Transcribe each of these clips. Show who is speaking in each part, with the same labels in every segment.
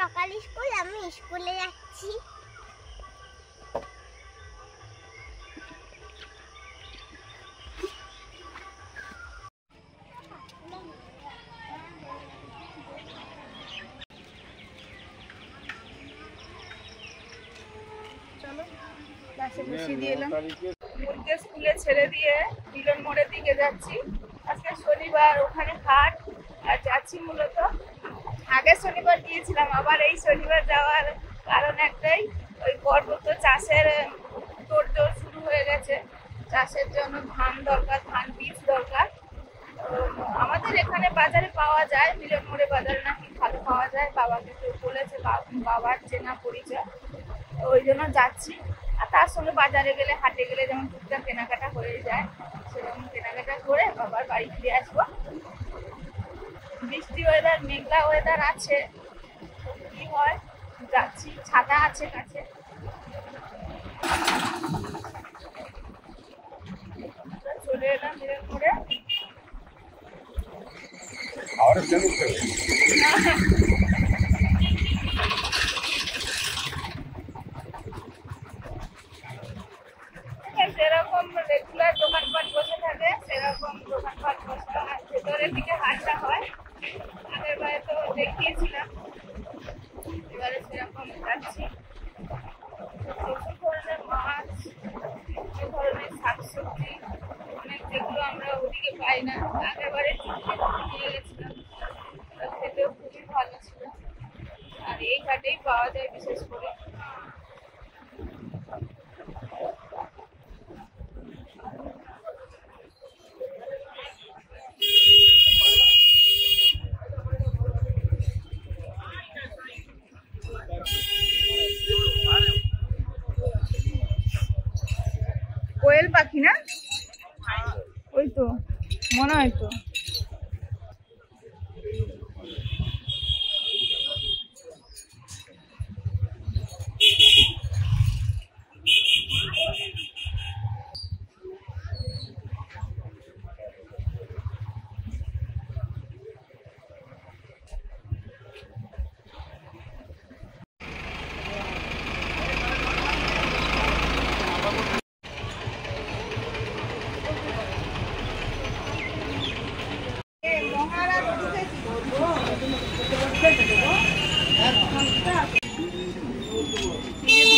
Speaker 1: সকাল স্কুল, আমি স্কুলে যাচ্ছি।
Speaker 2: চলো ক্লাসে বসিয়ে দিয়ে এলাম। স্কুলে ছেড়ে দিয়ে মিলন মোড়ের দিকে যাচ্ছি। আজকে শনিবার, ওখানে হাট, আর যাচ্ছি মূলত। আগের শনিবার গিয়েছিলাম, আবার এই শনিবার যাওয়ার কারণ একটাই, ওই পর্বত চাষের তোড়জোড় শুরু হয়ে গেছে। চাষের জন্য ধান দরকার, ধান বীজ দরকার। আমাদের এখানে বাজারে পাওয়া যায়, মিলন মোড়ে বাজারে নাকি ভালো পাওয়া যায়, বাবাকে কেউ বলেছে, বাবার চেনা পরিচয়, ওই জন্য যাচ্ছি। আর তার সঙ্গে বাজারে গেলে, হাটে গেলে যেমন টুকটাক কেনাকাটা হয়ে যায়, সেরকম কেনাকাটা করে বাবার বাড়ি ফিরে আসবো। বৃষ্টি ওয়েদার, মেঘলা ওয়েদার আছে, কি হয় যাচ্ছি। ছাতা আছে কাছে। চলে এলাম মিলন মোড়ে। সেরকম রেগুলার দোকানপাট বসে থাকে, সেরকম দোকানপাট বসে, আর ভেতরের দিকে হাটটা হয়। আগের বারে তো দেখিয়েছিলাম, এবারে সেরকম যাচ্ছি। প্রচুর ধরনের মাছ, প্রচুর ধরনের শাকসবজি, অনেক যেগুলো আমরা ওদিকে পাই না। আগের বারে নিয়ে গেছিলাম, খেতেও খুবই ভালো ছিল। আর এই হাটেই পাওয়া যায় বিশেষ করে। কোয়েল পাখি না? ওই তো মনে হয় তো।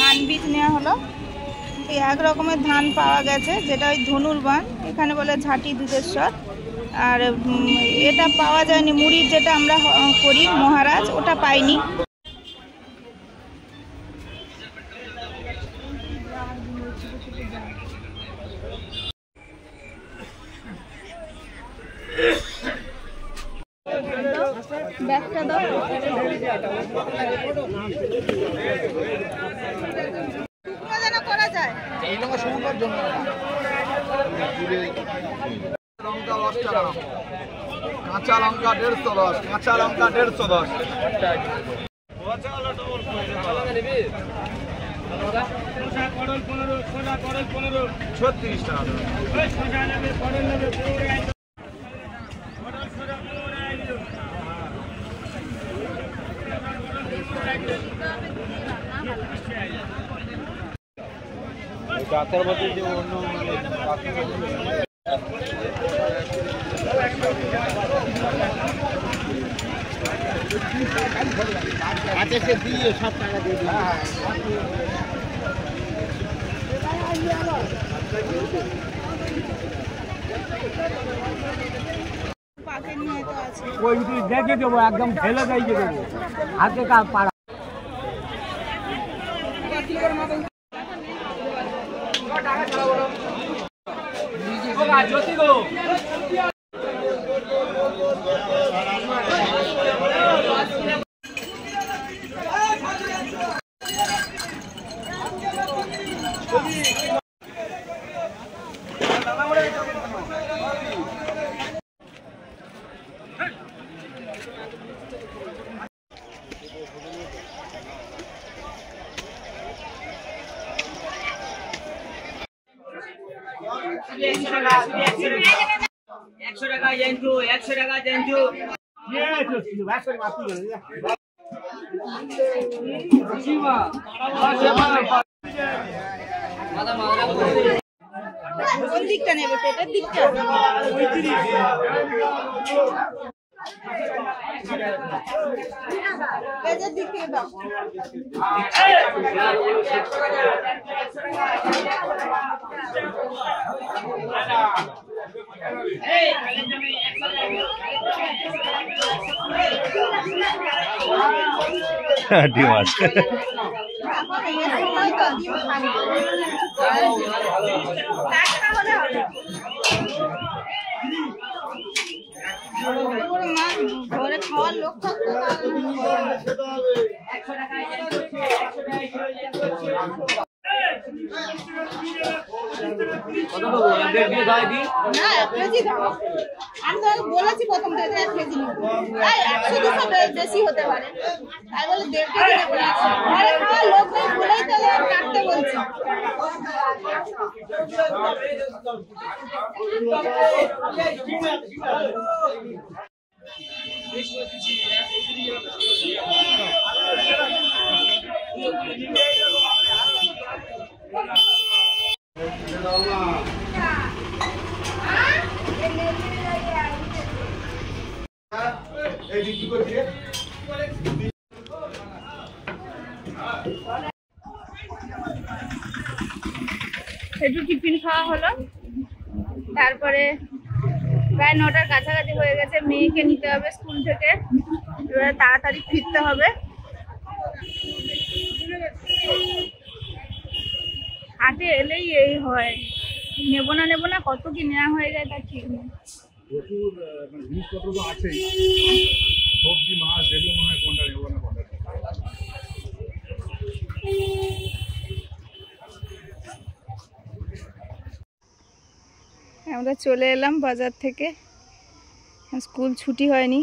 Speaker 2: ধান বীজ নেওয়া হলো। এক রকমের ধান পাওয়া গেছে, যেটা ওই ধনুর্বান, এখানে বলে ঝাঁটি দুধেশ্বর। আর এটা পাওয়া যায়নি, মুড়ির যেটা আমরা করি মহারাজ, ওটা পাইনি। ব্যাগটা দাও। করা যায় এই লঙ্কা সমুদ্রের জন্য। লঙ্কা 10 টাকা, কাঁচা লঙ্কা 150, কাঁচা লঙ্কা 150। কড়ল 15, সোনা কড়ল 15, 36 টাকা। ডাক্তার বলতে যে অন্য আচ্ছা দিয়ে 7 টাকা দিয়ে দিন। ওই দেখে দেবো, একদম ফেলে দিয়ে দেবো হাতে কা পাড়া। টাকা জেন্টু, 100 টাকা জেন্টু। কোন দিকটা নেবে, পেটের দিকটা? পেটের দিক থেকে দাও।
Speaker 3: ডিম আছে।
Speaker 2: ঘরে খাওয়ার লোক থাকতো না, 1 কেজি দাও। আমি তো বলেছি প্রথম থেকে 1 কেজি নেবো, 100-200 বেশি হতে পারে, তাই বলে 1.5 কেজি নেবো না। ঘরে খাওয়ার লোক নেই বলেই তো কাটতে বলছি। একটু টিফিন খাওয়া হলো, তারপরে প্রায় 9টার কাছাকাছি হয়ে গেছে। মেয়েকে নিতে হবে স্কুল থেকে, এবার তাড়াতাড়ি ফিরতে হবে। হাটে এলেই এই হয়, নেবো না কত কি নেওয়া হয়ে যায় তার ঠিক নেই।
Speaker 3: প্রচুর জিনিসপত্র তো আছেই, সবজি মাছ যেগুলো মনে হয় কোনটা নেবো না কোনটা।
Speaker 2: আমরা চলে এলাম বাজার থেকে, স্কুল ছুটি হয়নি,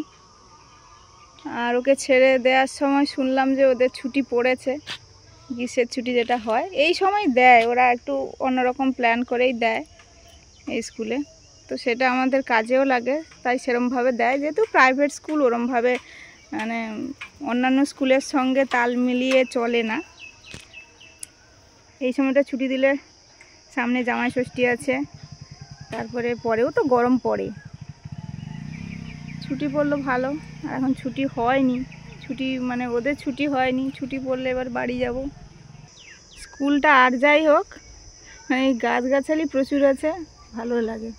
Speaker 2: আর ওকে ছেড়ে দেওয়ার সময় শুনলাম যে ওদের ছুটি পড়েছে, গ্রীষ্মের ছুটি যেটা হয় এই সময় দেয়, ওরা একটু অন্যরকম প্ল্যান করেই দেয় এই স্কুলে, তো সেটা আমাদের কাজেও লাগে, তাই সেরমভাবে দেয়। যেহেতু প্রাইভেট স্কুল ওরমভাবে মানে অন্যান্য স্কুলের সঙ্গে তাল মিলিয়ে চলে না। এই সময়টা ছুটি দিলে সামনে জামাই ষষ্ঠী আছে, তারপরে পরেও তো গরম পড়ে, ছুটি পড়লো ভালো। আর এখন ছুটি হয়নি, ছুটি মানে ওদের ছুটি হয়নি, ছুটি পড়লে এবার বাড়ি যাব। স্কুলটা আর যাই হোক, মানে গাছগাছালি প্রচুর আছে, ভালো লাগে।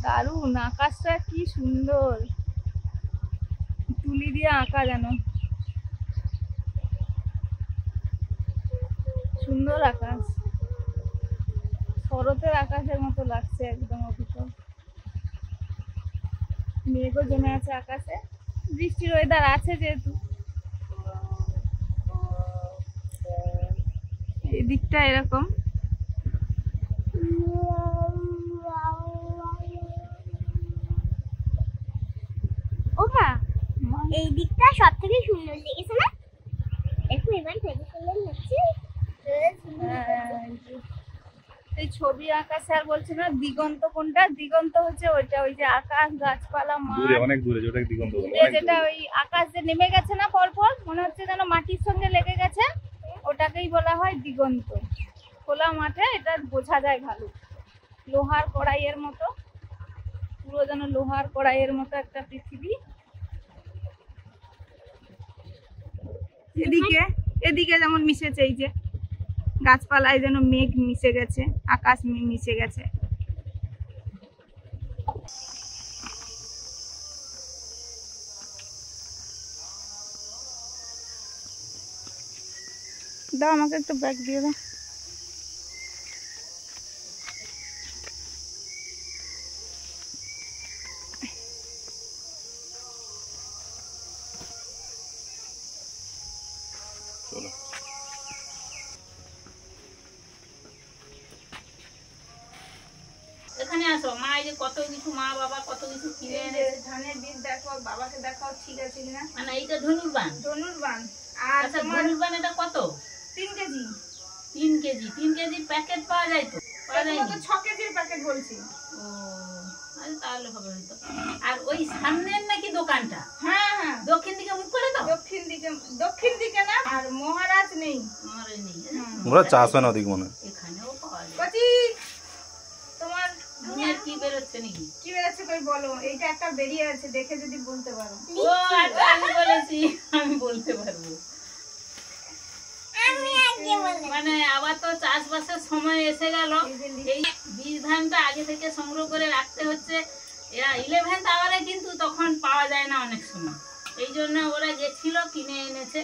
Speaker 2: দারুণ, আকাশটা কি সুন্দর, তুলি দিয়ে আঁকা, যেন সুন্দর আকাশ, শরতের আকাশের মতো লাগছে একদম। অভিযোগ মেঘও জমে আছে আকাশে, বৃষ্টির ওয়েদার আছে যেহেতু। এই দিকটা এরকম, ওকা
Speaker 1: এই দিকটা সব থেকে সুন্দর লেগেছে না? দেখো এবার থেকে সুন্দর লাগছে।
Speaker 2: এই ছবি আঁকা স্যার বলছে না দিগন্ত কোনটা, দিগন্ত হচ্ছে ওইটা, ওই যে আকাশ গাছপালা
Speaker 3: দূরে,
Speaker 2: মাঠ,
Speaker 3: অনেক দূরে, যেটা দিগন্ত বলে,
Speaker 2: দূরে যেটা ওই আকাশ যে নেমে গেছে না পরপর, মনে হচ্ছে যেন মাটির সঙ্গে লেগে গেছে, ওটাকেই বলা হয় দিগন্ত। খোলা মাঠে এটা বোঝা যায় ভালো, লোহার কড়াইয়ের মতো, পুরো যেন লোহার কড়াইয়ের মতো একটা পৃথিবী। এদিকে এদিকে যেমন মিশেছে, এই যে গাছপালায় যেন মেঘ মিশে গেছে, আকাশ মিশে গেছে। দাও আমাকে একটু ব্যাগ দিয়ে দাও।
Speaker 3: চলো।
Speaker 4: এখানে আসো, মা এই যে কত কিছু, মা বাবা কত কিছু কিনে
Speaker 2: এই যে
Speaker 4: এনেছে।
Speaker 2: ধানের বীজ দেখো, বাবাকে দেখাও ঠিক আছে কিনা।
Speaker 4: মানে এইটা ধনুর্বান।
Speaker 2: ধনুর্বান। আর
Speaker 4: আচ্ছা,
Speaker 2: তোমার
Speaker 4: ধনুর্বান এটা কত?
Speaker 2: 3 কেজি।
Speaker 4: 3 কেজি। 3 কেজির প্যাকেট পাওয়া যায় তো? পাওয়া যায়
Speaker 2: তোমাকে 6 কেজির প্যাকেট বলছি।
Speaker 4: ও আরে তাহলে হবে হয়তো। আর ওই সামনের নাকি দোকানটা
Speaker 2: হ্যাঁ হ্যাঁ,
Speaker 4: দক্ষিণ দিকে মুখ করে তো?
Speaker 2: দক্ষিণ দিকে না। আর মহারাজ নেই,
Speaker 4: আমার এই নেই।
Speaker 5: ওরা চাষ হয় না ওদিক মনে হয়।
Speaker 4: এখানেও পাওয়া যায়।
Speaker 2: কচি তোমার
Speaker 4: দুনিয়ার কি বেরোচ্ছে নাকি?
Speaker 2: কি বেরোচ্ছে কই বলো। এইটা একটা বেরিয়ে আছে, দেখে যদি বলতে পারো।
Speaker 4: ও আচ্ছা, আমি বলেছি, আমি বলতে পারবো।
Speaker 1: আমি আগে বলে
Speaker 4: মানে আবার তো চাষবাসের সময় এসে গেল। এই বীজ ধানটা আগে থেকে সংগ্রহ করে রাখতে হচ্ছে। এরা 11th আওয়ারে কিন্তু তখন পাওয়া যায় না অনেক সময়, এই জন্য ওরা গেছিল কিনে এনেছে।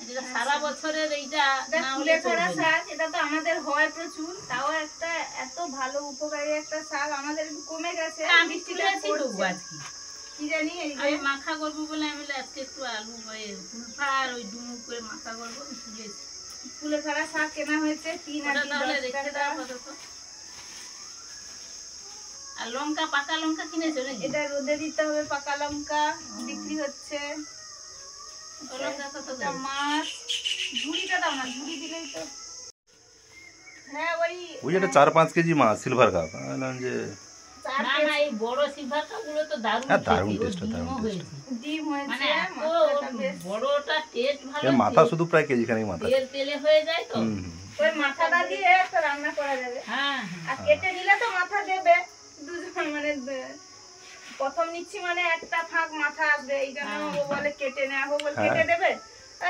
Speaker 4: এটা সারা বছরের এইটা না হলে
Speaker 2: ফুলেছড়া
Speaker 4: চলবে না।
Speaker 2: শাক, এটা তো আমাদের হয় প্রচুর, তাও একটা এত ভালো উপকারী একটা শাক। আমাদের একটু কমে গেছে,
Speaker 4: আমি
Speaker 2: বৃষ্টিটা
Speaker 4: তুলেছি
Speaker 2: পড়ছে।
Speaker 4: তবু আজকে
Speaker 2: কি জানি এই যে
Speaker 4: আমি মাখা করবো বলে আমি বলি আজকে একটু আলু ফুলফা আর ওই ডুমুক করে মাখা করবো, আমি তুলেছি।
Speaker 2: ফুলেছড়া শাক কেনা হয়েছে 3
Speaker 4: ওটা
Speaker 2: আটি
Speaker 4: তাহলে
Speaker 2: 10
Speaker 4: রেখে
Speaker 2: টাকা।
Speaker 4: দেওয়া আপাতত। আর লঙ্কা, পাকা লঙ্কা কিনেছো নাকি?
Speaker 2: এটা রোদে দিতে হবে, পাকা লঙ্কা বিক্রি হচ্ছে।
Speaker 4: ও লঙ্কা কত
Speaker 2: এটা
Speaker 4: দাম?
Speaker 2: মাছ, ঝুড়িটা দাও না, ঝুড়ি দিলেই তো। হ্যাঁ ওই
Speaker 5: ওই যেটা 4-5 কেজি মাছ সিলভার কাপ যে
Speaker 2: 4
Speaker 4: না না, এই বড় সিলভার কাপগুলো তো দারুণ
Speaker 5: হ্যাঁ, দারুণ
Speaker 4: খেতে, ওর
Speaker 5: taste, দারুণ
Speaker 4: ডিমও
Speaker 5: taste।
Speaker 4: হয়েছে।
Speaker 2: ডিম
Speaker 4: মানে
Speaker 2: হয়েছে,
Speaker 4: এত
Speaker 2: মাথাটা বেশ।
Speaker 4: বড়টা টেস্ট ভালো,
Speaker 5: এর মাথা শুধু প্রায় কেজি খানিক মাথা।
Speaker 4: তেল তেলে হয়ে যায় তো।
Speaker 5: হুম হুম।
Speaker 2: ওই মাথাটা দিয়ে একটা রান্না করা যাবে।
Speaker 4: হ্যাঁ
Speaker 2: আর কেটে নিলে তো মাথা দেবে দুজন, মানে প্রথম নিচ্ছি মানে একটা ফাঁক মাথা আসবে, এই জন্য ও বলে কেটে নেওয়া হোক, বলে কেটে দেবে।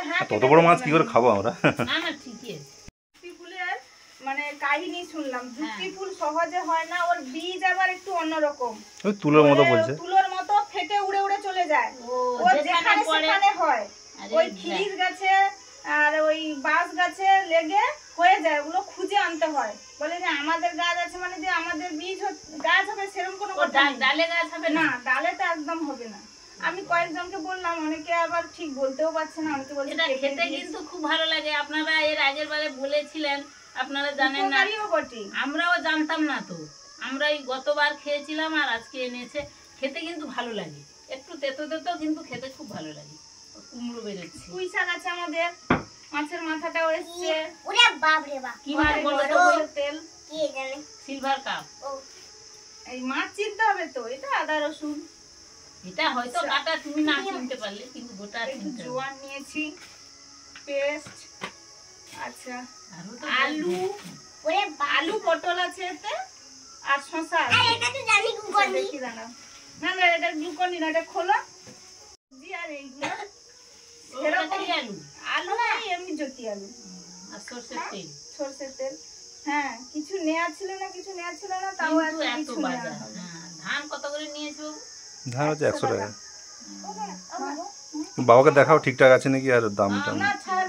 Speaker 2: হ্যাঁ,
Speaker 5: তত বড় মাছ কি করে খাবো আমরা?
Speaker 4: না না ঠিকই আছে।
Speaker 2: যুক্তি ফুলের মানে কাহিনী শুনলাম, যুক্তি ফুল সহজে হয় না, ওর বীজ আবার একটু অন্যরকম।
Speaker 5: ওই তুলোর মতো বলছে।
Speaker 2: তুলোর মতো ফেটে উড়ে উড়ে চলে যায়।
Speaker 4: ও
Speaker 2: ও যেখানে
Speaker 4: পড়ে,
Speaker 2: সেখানে হয়।
Speaker 4: আরে
Speaker 2: ওই খিরিস গাছে আর ওই বাঁশ গাছে লেগে হয়ে যায়, ওগুলো খুঁজে আনতে হয়। বলে যে আমাদের গাছ আছে মানে যে আমাদের বীজ গাছ হবে সেরকম কোনো
Speaker 4: ও
Speaker 2: কথা নেই।
Speaker 4: ডালে গাছ হবে না।
Speaker 2: না, ডালে তো একদম হবে না। আমি কয়েকজনকে বললাম, অনেকে আবার ঠিক বলতেও পারছে না, অনেকে বলছে
Speaker 4: এটা
Speaker 2: কেটে
Speaker 4: খেতে
Speaker 2: দিয়েছি।
Speaker 4: কিন্তু খুব ভালো লাগে। আপনারা এর আগের বারে বলেছিলেন, আপনারা জানেন না,
Speaker 2: উপকারীও বটে।
Speaker 4: আমরাও জানতাম না তো। আমরা এই গতবার খেয়েছিলাম আর আজকে এনেছে। খেতে কিন্তু ভালো লাগে, একটু তেতো তেতো কিন্তু খেতে খুব ভালো লাগে। ও কুমড়ো বেরোচ্ছে।
Speaker 2: পুঁই শাক আছে আমাদের, মাছের মাথাটাও এসছে।
Speaker 1: ওরে বাপ রে বাপ,
Speaker 4: কি মাছ বলো তো?
Speaker 2: সরষের তেল,
Speaker 1: কি জানে
Speaker 4: সিলভার কাপ।
Speaker 1: ও
Speaker 2: এই মাছ চিনতে হবে তো। এটা আদা রসুন,
Speaker 4: এটা হয়তো কাটা তুমি না চিনতে পারলে, কিন্তু গোটা
Speaker 2: একটু
Speaker 4: চিনতে হবে।
Speaker 2: জোয়ান নিয়েছি, পেস্ট। আচ্ছা,
Speaker 4: আরো তো
Speaker 2: আলু,
Speaker 1: ওরে বাপ,
Speaker 2: আলু পটল আছে এতে, আর শসা আছে।
Speaker 1: আরে এটা তো জানি গুগল নি।
Speaker 2: দেখি দাঁড়াও। না না, এটা গ্লুকন না, এটা খোলো। জি, আর এইগুলো
Speaker 4: ওটা
Speaker 2: এরকম
Speaker 4: কি আলু?
Speaker 2: আলু নেই, এমনি জ্যোতি আলু,
Speaker 4: আর সর্ষের তেল।
Speaker 2: সরষের তেল। হ্যাঁ, কিছু নেওয়া ছিল না, কিছু নেওয়া ছিল না, তাও
Speaker 4: কিন্তু
Speaker 2: এত
Speaker 4: এত
Speaker 2: কিছু
Speaker 4: বাজার।
Speaker 2: নেওয়া হলো।
Speaker 4: হ্যাঁ, ধান কত করে নিয়েছো?
Speaker 5: ধান হচ্ছে 100 টাকা।
Speaker 1: ও বাবা,
Speaker 5: বাবাকে দেখাও ঠিকঠাক আছে নাকি আর দামটা।
Speaker 2: না, ছাড়